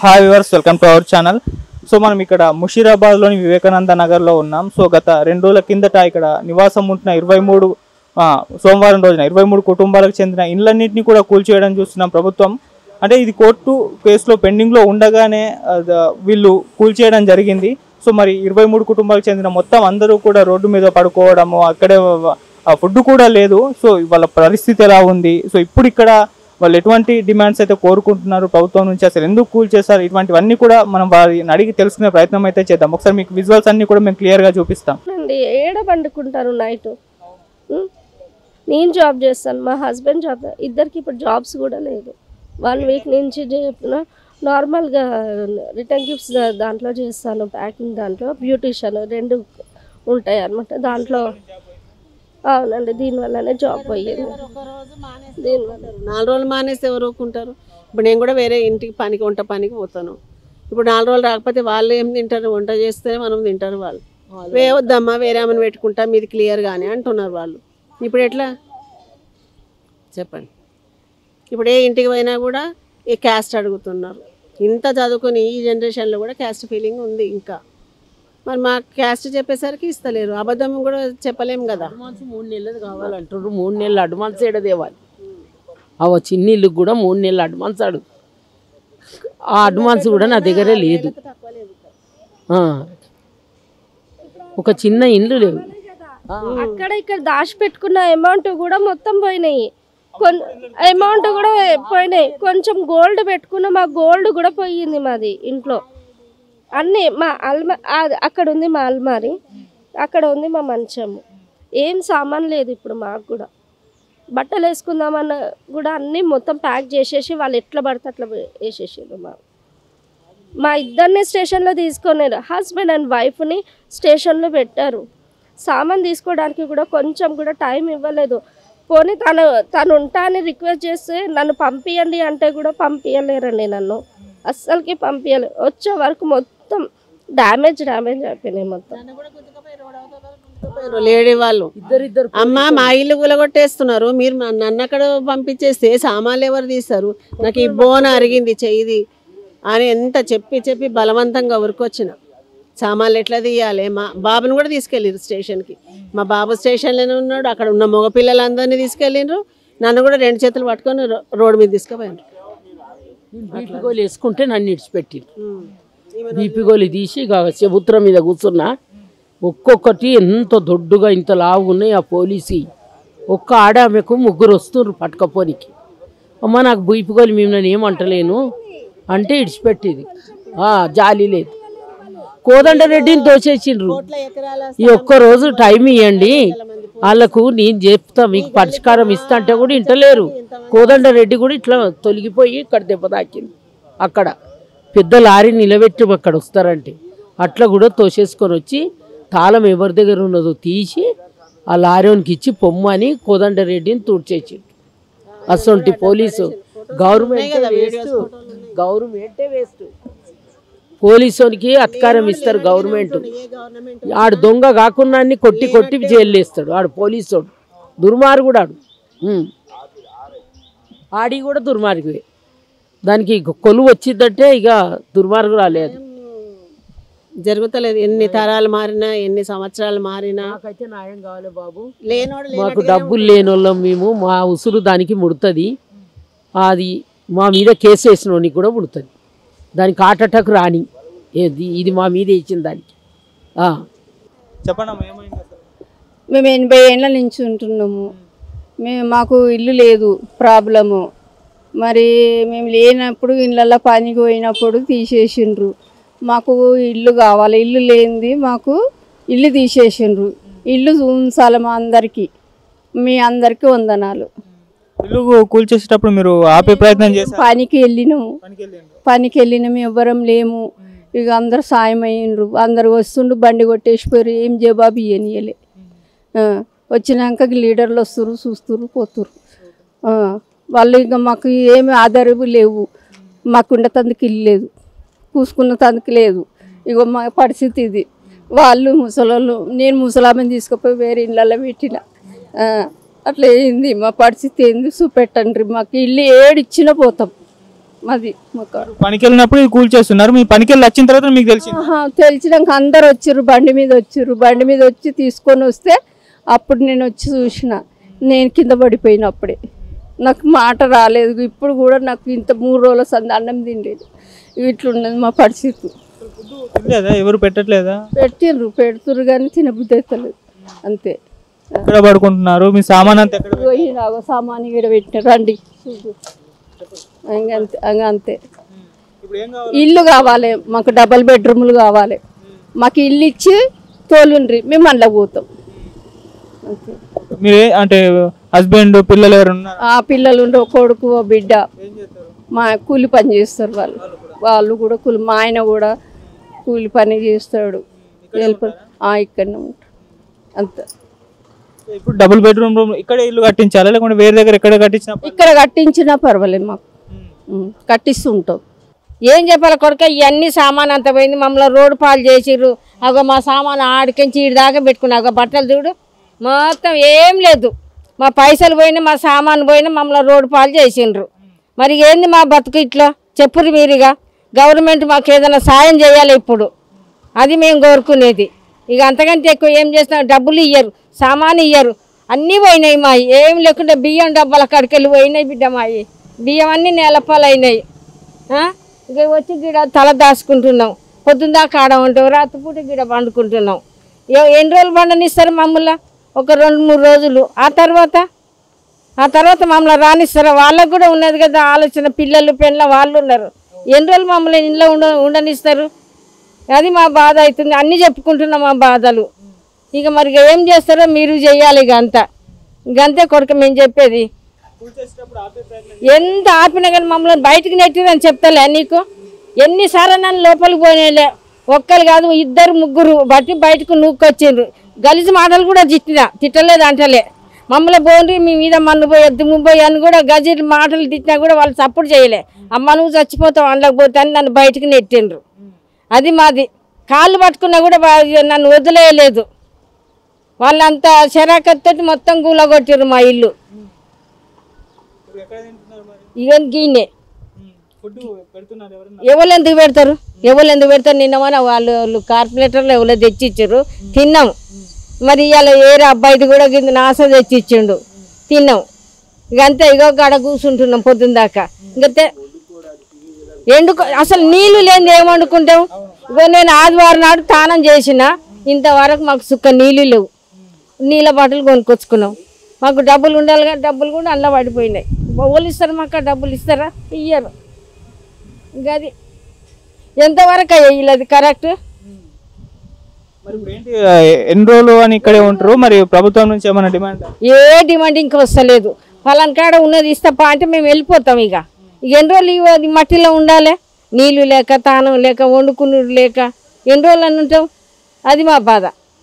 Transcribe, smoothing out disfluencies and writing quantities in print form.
Hi viewers, welcome to our channel. So మనం ఇక్కడ ముషీరాబాద్లోని వివేకానంద నగర్లో ఉన్నాం. సో గత 2 రోజుల కిందట ఇక్కడ నివాసం ఉంటున్న 23 సోమవారం రోజున 23 కుటుంబాలకు చెందిన ఇళ్లన్నింటినీ కూడా కూల్చేయడం చూస్తున్నాం ప్రభుత్వం. అంటే ఇది కోర్టు కేసులో పెండింగ్లో ఉండగానే వీళ్ళు కూల్చేయడం జరిగింది. సో మరి 23 కుటుంబాలకు చెందిన మొత్తం అందరూ కూడా రోడ్డు మీద పడుకోవడము, అక్కడే ఫుడ్ కూడా లేదు. సో వాళ్ళ పరిస్థితి ఎలా ఉంది, సో ఇప్పుడు ఇక్కడ వాళ్ళు ఎటువంటి డిమాండ్స్ అయితే కోరుకుంటున్నారు ప్రభుత్వం నుంచి, అసలు ఎందుకు కూల్ చేస్తారు, ఇటువంటివన్నీ కూడా మనం వారిని అడిగి తెలుసుకునే ప్రయత్నం అయితే చేద్దాం. ఒకసారి మీకు విజువల్స్ అన్ని కూడా మేము క్లియర్గా చూపిస్తాం. ఏడ పండుకుంటారు నైట్. నేను జాబ్ చేస్తాను, మా హస్బెండ్ జాబ్, ఇద్దరికి ఇప్పుడు జాబ్స్ కూడా లేదు. 1 వీక్ నుంచి నార్మల్గా రిటర్న్ గిఫ్ట్స్ దాంట్లో చేస్తాను, ప్యాకింగ్ దాంట్లో, బ్యూటిషియన్ 2 ఉంటాయి అన్నమాట దాంట్లో. అవునండి, దీనివల్లనే జాబ్ పోయింది. దీనివల్ల 4 రోజులు మానేస్తే ఎవరు ఊరుకుంటారు? ఇప్పుడు నేను కూడా వేరే ఇంటికి పనికి వంట పనికి పోతాను. ఇప్పుడు 4 రోజులు రాకపోతే వాళ్ళు ఏం తింటారు? వంట చేస్తేనే మనం తింటారు. వాళ్ళు వద్దమ్మా వేరే ఆమెను పెట్టుకుంటా మీది క్లియర్ కానీ అంటున్నారు వాళ్ళు. ఇప్పుడు ఎట్లా చెప్పండి? ఇప్పుడు ఏ ఇంటికి పోయినా కూడా ఈ క్యాస్ట్ అడుగుతున్నారు. ఇంత చదువుకుని ఈ జనరేషన్లో కూడా క్యాస్ట్ ఫీలింగ్ ఉంది. ఇంకా మరి మా క్యాస్ట్ చెప్పేసరికి ఇస్తలేరు. అబద్ధం కూడా చెప్పలేము కదా. 3 నెలలు కావాలంటారు. 3 నెలలు అడ్వాన్స్ ఏడదేవాలి. చిన్న ఇల్లుకి కూడా 3 నెలలు అడ్వాన్స్ అడుగు. ఆ అడ్వాన్స్ కూడా నా దగ్గరే లేదు. ఒక చిన్న ఇల్లు లేవు. అక్కడ ఇక్కడ దాచిపెట్టుకున్న అమౌంట్ కూడా మొత్తం పోయినాయి. అమౌంట్ కూడా పోయినాయి. కొంచెం గోల్డ్ పెట్టుకున్న మా గోల్డ్ కూడా పోయింది మాది ఇంట్లో. అన్నీ మా అక్కడ ఉంది మా అల్మారి, అక్కడ ఉంది మా మంచము. ఏం సామాన్ లేదు ఇప్పుడు మాకు కూడా. బట్టలు వేసుకుందామన్న కూడా అన్నీ మొత్తం ప్యాక్ చేసేసి వాళ్ళు ఎట్లా పడితే అట్లా వేసేసారు. మా ఇద్దరిని స్టేషన్లో తీసుకున్నారు. హస్బెండ్ అండ్ వైఫ్ని స్టేషన్లో పెట్టారు. సామాన్ తీసుకోవడానికి కూడా కొంచెం కూడా టైం ఇవ్వలేదు. పోనీ తను ఉంటా అని రిక్వెస్ట్ చేస్తే నన్ను పంపించండి అంటే కూడా పంపించలేరండి. నన్ను అస్సలకి పంపించలేదు. వచ్చే వరకు మొత్తం డ్యామేజ్ అయిపోయినాయి మొత్తం. లేడీ వాళ్ళు అమ్మ మా ఇల్లు గులగొట్టేస్తున్నారు, మీరు నన్ను అక్కడ పంపించేస్తే సామాన్లు ఎవరు తీస్తారు? నాకు ఈ బోన అరిగింది చెయ్యిది అని ఎంత చెప్పి బలవంతంగా ఉరికొచ్చిన. సామాన్లు ఎట్లా తీయాలి? మా బాబుని కూడా తీసుకెళ్ళారు స్టేషన్కి. మా బాబు స్టేషన్లోనే ఉన్నాడు. అక్కడ ఉన్న మగపిల్లలందరినీ తీసుకెళ్ళిండ్రు. నన్ను కూడా 2 చేతులు పట్టుకొని రోడ్డు మీద తీసుకుపోయారు. బీపీ గోళీ వేసుకుంటే నన్ను ఇడిచిపెట్టిండ్రు. బీపీ గోళీ తీసి చెబుత్రం మీద కూర్చున్నా. ఒక్కొక్కటి ఎంత దొడ్డుగా ఇంత లావు ఉన్నాయి ఆ పోలీసు. ఒక్క ఆడామెకు 3 వస్తున్నారు పట్టుకపోనికి. అమ్మ నాకు బీపీ గోళీ మిమ్మల్ని ఏమంటలేను అంటే ఇడిచిపెట్టేది. జాలి లేదు. కోదండరెడ్డిని తోసేసిండ్రు. ఈ ఒక్కరోజు టైం ఇవ్వండి వాళ్ళకు, నేను చెప్తా మీకు పరిష్కారం ఇస్తా అంటే కూడా ఇంటలేరు. కోదండరెడ్డి కూడా ఇట్లా తొలగిపోయి ఇక్కడ దెబ్బ తాకింది. అక్కడ పెద్ద లారీ నిలబెట్టి అక్కడ వస్తారంటే అట్లా కూడా తోసేసుకొని వచ్చి తాళం ఎవరి దగ్గర ఉన్నదో తీసి ఆ లారీకి ఇచ్చి పొమ్మని కోదండరెడ్డిని తూడ్చేసిండు. అసొంటి పోలీసు గవర్నమెంటే వేస్ట్. పోలీసునికి అధికారం ఇస్తారు గవర్నమెంట్. ఆడు దొంగ కాకుండా కొట్టి జైలు వేస్తాడు ఆడు పోలీసు. దుర్మార్గుడు ఆడు. ఆడి కూడా దుర్మార్గుడే. దానికి కొలువు వచ్చిందంటే ఇక దుర్మార్గు రాలేదు. జరుగుతలేదు. ఎన్ని తరాలు మారినా, ఎన్ని సంవత్సరాలు మారినా నాకైతే న్యాయం కావాలి బాబు. మాకు డబ్బులు లేని వాళ్ళం మేము. మా ఉసురు దానికి ముడుతుంది. అది మా మీద కేసు వేసినోనికి కూడా ముడుతుంది. దానికి హార్ట్ అటాక్ రాని. ఇది మా మీద ఇచ్చిన దానికి. చెప్పండి. మేము 80 ఏళ్ళ నుంచి ఉంటున్నాము. మాకు ఇల్లు లేదు, ప్రాబ్లము. మరి మేము లేనప్పుడు ఇళ్ళల్లో పనికి పోయినప్పుడు తీసేసిండ్రు. మాకు ఇల్లు కావాలి. ఇల్లు లేనిది మాకు ఇల్లు తీసేసిండ్రు. ఇల్లు ఉంచాలి మా అందరికీ. మీ అందరికీ వందనాలు. ఇల్లు కూల్చేసేటప్పుడు మీరు ఆపే ప్రయత్నం చేశారు? పనికి వెళ్ళినాము. ఎవ్వరం లేము. ఇక అందరు సాయం అయ్యిండ్రు. అందరు వస్తుండ్రు, బండి కొట్టేసిపోయారు. ఏం జవాబు ఇయ్యనియలే. వచ్చినాక లీడర్లు వస్తురు, చూస్తురు, పోతురు. వాళ్ళు ఇక మాకు ఏమి ఆధారము లేవు. మాకు ఉండతందుకు ఇల్లు లేదు, కూసుకున్న తందుకు లేదు. ఇక మా పరిస్థితి ఇది. వాళ్ళు ముసలోళ్ళు, నేను ముసలామని తీసుకుపోయి వేరే ఇళ్ళల్లో పెట్టిన. అట్లా ఏంది మా పరిస్థితి ఏంది చూపెట్టండి. మాకు ఇల్లు ఏడిచ్చినా పోతాం. మాది మా కారు. పనికి వెళ్ళినప్పుడు ఇది కూల్ చేస్తున్నారు, మీ పనికి వెళ్ళి వచ్చిన తర్వాత మీకు తెలిసింది? తెలిసినాక అందరు వచ్చారు, బండి మీద వచ్చి తీసుకొని వస్తే అప్పుడు నేను వచ్చి చూసిన, నేను కింద పడిపోయినప్పుడే నాకు మాట రాలేదు. ఇప్పుడు కూడా నాకు ఇంత 3 రోజుల సంది అన్నం తినలేదు. ఇట్లున్నది మా పరిస్థితి. ఎవరు పెట్టట్లేదా? పెడుతురు కానీ తినబుద్ధి అవుతలేదు అంతే. ఎక్కడ పడుకుంటున్నారు? మీ సామాన్ అంతా ఎక్కడ? పోయినాగో సామాన్ ఇక్కడ పెట్టిన రండి అంతే. ఇల్లు కావాలి మాకు, డబల్ బెడ్రూమ్లు కావాలి మాకు. ఇల్లు ఇచ్చి తోలుండ్రి, మేము అందులో పోతాం అంతే. మీరే అంటే హస్బెండ్ పిల్లలు ఎవరు ఉన్నారు? పిల్లలు ఉండే కొడుకు బిడ్డ మా కూలి పని చేస్తారు వాళ్ళు కూడా కూలి. మా ఆయన కూడా కూలి పని చేస్తాడు, ఇక్కడనే ఉంటాడు అంతే. ఇప్పుడు డబుల్ బెడ్రూమ్ రూమ్ ఇక్కడ ఇల్లు కట్టించాలా లేకుంటే వేరే దగ్గర ఎక్కడ కట్టించినా? ఇక్కడ కట్టించినా పర్వాలేదు మాకు, కట్టిస్తుంటాం. ఏం చెప్పాలి కొడుక, ఇవన్నీ సామాన్ అంత పోయింది, మమ్మల్ని రోడ్డు పాలు చేసిర్రు. అగో మా సామాన్ ఆడికించి ఈడి దాకా పెట్టుకున్నా, అగో బట్టలు చూడు మొత్తం ఏం లేదు. మా పైసలు పోయినా, మా సామాన్ పోయినా, మమ్మల్ని రోడ్డు పాలు చేసిండ్రు. మరి ఏంది మా బతుకు ఇట్లా చెప్పురు మీరుగా. గవర్నమెంట్ మాకు ఏదైనా సాయం చేయాలి ఇప్పుడు, అది మేము కోరుకునేది. ఇక అంతకంటే ఎక్కువ ఏం చేస్తాం, డబ్బులు ఇయ్యరు, సామాను ఇయ్యరు, అన్నీ పోయినాయి మాయి. ఏం లేకుండా బియ్యం డబ్బాల కడికెళ్ళి పోయినాయి బిడ్డ మాయి. బియ్యం అన్నీ నెలపాలైనాయి. ఇక వచ్చి గిడ తల దాచుకుంటున్నాం, పొద్దున్న దాకా ఆడ ఉంటాం, రాత్రిపూట గిడ పండుకుంటున్నాం. ఎన్ని రోజులు పండనిస్తారు మమ్మల్ని? ఒక 2-3 రోజులు. ఆ తర్వాత మమ్మల్ని రానిస్తారా? వాళ్ళకు కూడా ఉన్నది కదా ఆలోచన, పిల్లలు పెళ్ళ వాళ్ళు ఉన్నారు. ఎన్ని రోజులు మమ్మల్ని ఇంట్లో ఉండనిస్తారు? అది మా బాధ అవుతుంది. అన్నీ చెప్పుకుంటున్నాం మా బాధలు. ఇక మరి ఏం చేస్తారో మీరు చెయ్యాలి. ఇక అంతే కొడుకు మేము చెప్పేది. ఎంత ఆపినా కానీ మమ్మల్ని బయటికి నెట్టిరని చెప్తాలే నీకు. ఎన్నిసార్లు నన్ను లోపలికి పోయినాలే, ఒక్కరు కాదు 2-3 బట్టి బయటకు నూక్కొచ్చిండ్రు. గలీజు మాటలు కూడా తిట్టలేదు అంటలే. మమ్మల్ని పోండి, మీ మీద మన్ను పోయొద్దు ముబ్బోయి అని కూడా గజీలు మాటలు తిట్టినా కూడా వాళ్ళు సపోర్ట్ చేయలే. అమ్మ నువ్వు చచ్చిపోతావు అందులోకి పోతే అని నన్ను బయటికి నెట్టిండ్రు. అది మాది. కాళ్ళు పట్టుకున్నా కూడా నన్ను వదిలేయలేదు. వాళ్ళంతా శరాకత్తో మొత్తం కూలగొట్టిర్రు మా ఇల్లు. ఇక గీనే ఎవరు ఎందుకు పెడతారు? నిన్నమని వాళ్ళు కార్పొరేటర్లు ఎవరో తెచ్చిచ్చారు, తిన్నాం. మరి ఇవాళ ఏరే అబ్బాయిది కూడా కింద నాస తెచ్చిచ్చిండు, తిన్నాం. ఇక అంతే. ఇగో గడ కూర్చుంటున్నాం పొద్దున్న దాకా. ఇంకతే అసలు నీళ్లు లేని ఏం వండుకుంటాం? ఇగో నేను ఆదివారం నాడు స్నానం చేసిన, ఇంతవరకు మాకు సుక్క నీళ్ళు లేవు. నీళ్ళ బాటలు కొనుక్కొచ్చుకున్నాం. మాకు డబ్బులు ఉండాలి కానీ డబ్బులు కూడా అందులో పడిపోయినాయి. వాళ్ళు ఇస్తారు మాకు డబ్బులు? ఇస్తారా? ఇయ్యరు. ఇంకా అది ఎంతవరకు అయ్యాయి అది కరెక్ట్? ఎన్ని రోజులు అని ఇక్కడే ఉంటారు? మరి ప్రభుత్వం నుంచి ఏమైనా డిమాండ్? ఏ డిమాండ్ ఇంకా వస్తలేదు. ఫలానా కాడ ఉన్నది ఇస్తాపా అంటే మేము వెళ్ళిపోతాం. ఇక ఎన్ని రోజులు మట్టిలో ఉండాలి? నీళ్ళు లేక, తానం లేక, వండుకునుడు లేక ఎన్ని రోజులు అని ఉంటాం? అది మా బాధ.